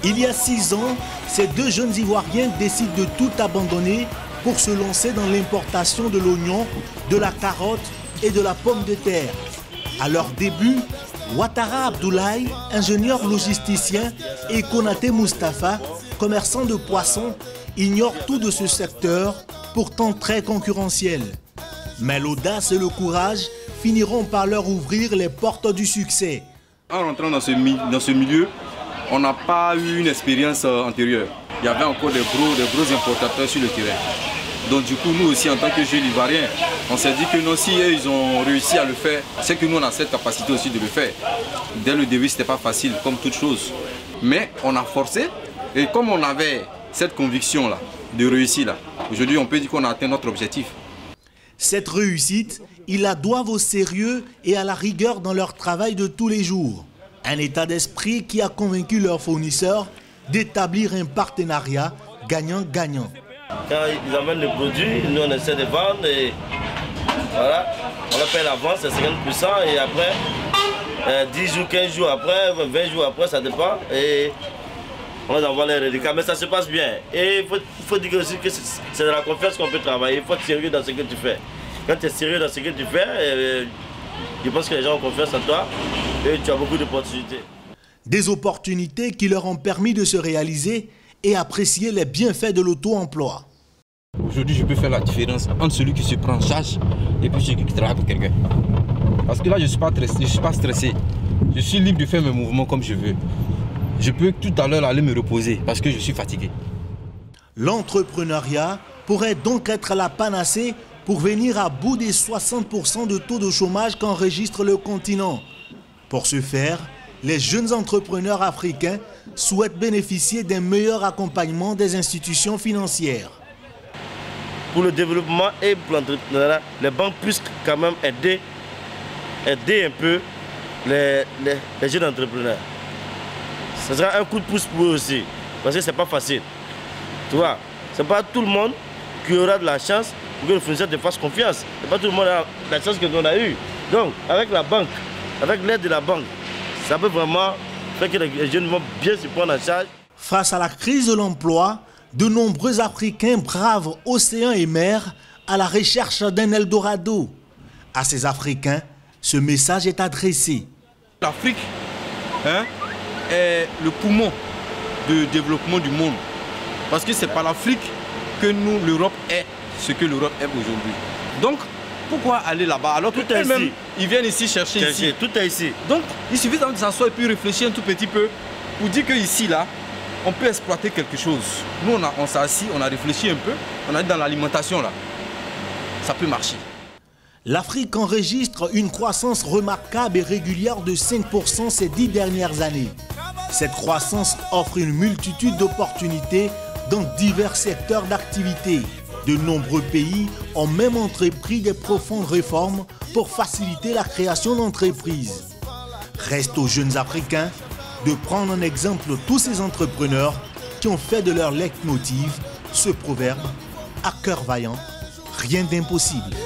Il y a 6 ans, ces deux jeunes Ivoiriens décident de tout abandonner pour se lancer dans l'importation de l'oignon, de la carotte et de la pomme de terre. À leur début, Ouattara Abdoulaye, ingénieur logisticien, et Konaté Moustapha, commerçant de poissons, ignorent tout de ce secteur, pourtant très concurrentiel. Mais l'audace et le courage finiront par leur ouvrir les portes du succès. En rentrant dans ce milieu, on n'a pas eu une expérience antérieure. Il y avait encore des gros importateurs sur le terrain. Donc du coup, nous aussi, en tant que jeunes Ivoiriens, on s'est dit que non, si eux, ils ont réussi à le faire, c'est que nous, on a cette capacité aussi de le faire. Dès le début, ce n'était pas facile, comme toute chose. Mais on a forcé, et comme on avait cette conviction-là, de réussir, aujourd'hui, on peut dire qu'on a atteint notre objectif. Cette réussite, ils la doivent au sérieux et à la rigueur dans leur travail de tous les jours. Un état d'esprit qui a convaincu leurs fournisseurs d'établir un partenariat gagnant-gagnant. Quand ils amènent le produit, nous on essaie de vendre et voilà, on leur paye l'avance, c'est 50% et après, 10 jours, 15 jours après, 20 jours après, ça dépend et on les envoie les reliquats, mais ça se passe bien. Et il faut dire aussi que c'est de la confiance qu'on peut travailler, il faut être sérieux dans ce que tu fais. Quand tu es sérieux dans ce que tu fais, je pense que les gens ont confiance en toi et tu as beaucoup d'opportunités. Des opportunités qui leur ont permis de se réaliser et apprécier les bienfaits de l'auto-emploi. Aujourd'hui, je peux faire la différence entre celui qui se prend en charge et puis celui qui travaille pour quelqu'un. Parce que là, je ne suis pas stressé. Je suis libre de faire mes mouvements comme je veux. Je peux tout à l'heure aller me reposer parce que je suis fatigué. L'entrepreneuriat pourrait donc être la panacée pour venir à bout des 60% de taux de chômage qu'enregistre le continent. Pour ce faire, les jeunes entrepreneurs africains souhaitent bénéficier d'un meilleur accompagnement des institutions financières. Pour le développement et pour l'entrepreneuriat, les banques puissent quand même aider un peu les jeunes entrepreneurs. Ce sera un coup de pouce pour eux aussi, parce que ce n'est pas facile. Tu vois, ce n'est pas tout le monde qui aura de la chance pour que le fournisseur te fasse confiance. Ce n'est pas tout le monde qui a la chance que nous on a eue. Donc, avec la banque, avec l'aide de la banque, ça peut vraiment faire que les jeunes vont bien se prendre en charge. Face à la crise de l'emploi, de nombreux Africains bravent océans et mers à la recherche d'un Eldorado. À ces Africains, ce message est adressé. L'Afrique est le poumon de développement du monde. Parce que c'est par l'Afrique que nous, l'Europe est ce que l'Europe est aujourd'hui. Donc, pourquoi aller là-bas alors que eux-mêmes, ils viennent ici chercher ici. Tout est ici. Donc, il suffit de s'asseoir et puis réfléchir un tout petit peu pour dire qu'ici, là, on peut exploiter quelque chose. Nous, on s'est assis, on a réfléchi un peu, on a dit dans l'alimentation, là, ça peut marcher. L'Afrique enregistre une croissance remarquable et régulière de 5% ces 10 dernières années. Cette croissance offre une multitude d'opportunités dans divers secteurs d'activité. De nombreux pays ont même entrepris des profondes réformes pour faciliter la création d'entreprises. Reste aux jeunes Africains de prendre en exemple tous ces entrepreneurs qui ont fait de leur leitmotiv ce proverbe: à cœur vaillant, rien d'impossible.